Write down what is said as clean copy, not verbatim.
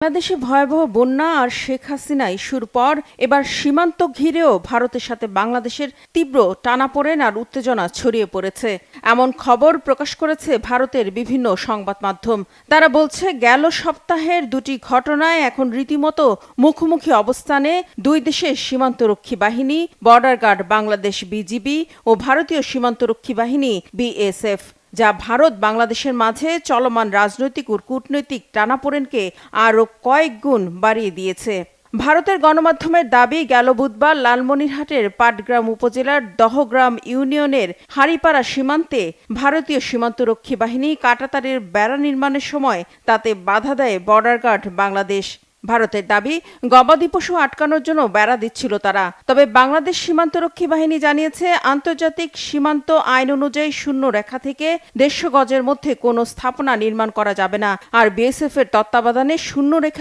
বাংলাদেশে ভয়াবহ বন্যা আর শেখ হাসিনা ইস্যুর পর এবার সীমান্ত ঘিরেও ভারতের সাথে বাংলাদেশের তীব্র টানাপোড়েন আর উত্তেজনা ছড়িয়ে পড়েছে। এমন খবর প্রকাশ করেছে ভারতের বিভিন্ন সংবাদ মাধ্যম। তারা বলছে, গেল সপ্তাহের দুটি ঘটনায় এখন রীতিমতো মুখোমুখি অবস্থানে দুই দেশের সীমান্তরক্ষী বাহিনী, বর্ডার গার্ড বাংলাদেশ বিজিবি ও ভারতীয় সীমান্তরক্ষী বাহিনী বিএসএফ, যা ভারত বাংলাদেশের মাঝে চলমান রাজনৈতিক ও কূটনৈতিক টানাপোড়েনকে আরও কয়েক গুণ বাড়িয়ে দিয়েছে। ভারতের গণমাধ্যমের দাবি, গেল বুধবার লালমনিরহাটের পাটগ্রাম উপজেলার দহগ্রাম ইউনিয়নের হাড়িপাড়া সীমান্তে ভারতীয় সীমান্তরক্ষী বাহিনী কাঁটাতারের বেড়া নির্মাণের সময় তাতে বাধা দেয় বর্ডার গার্ড বাংলাদেশ। ভারতের দাবি, গবাদি পশু আটকানোর জন্য বেড়া দিচ্ছিল তারা। তবে বাংলাদেশ সীমান্তরক্ষী বাহিনী জানিয়েছে, আন্তর্জাতিক সীমান্ত আইন অনুযায়ী শূন্য রেখা থেকে 150 গজের মধ্যে কোনো স্থাপনা নির্মাণ করা যাবে না। আর বিএসএফ এর তত্ত্বাবধানে শূন্য রেখা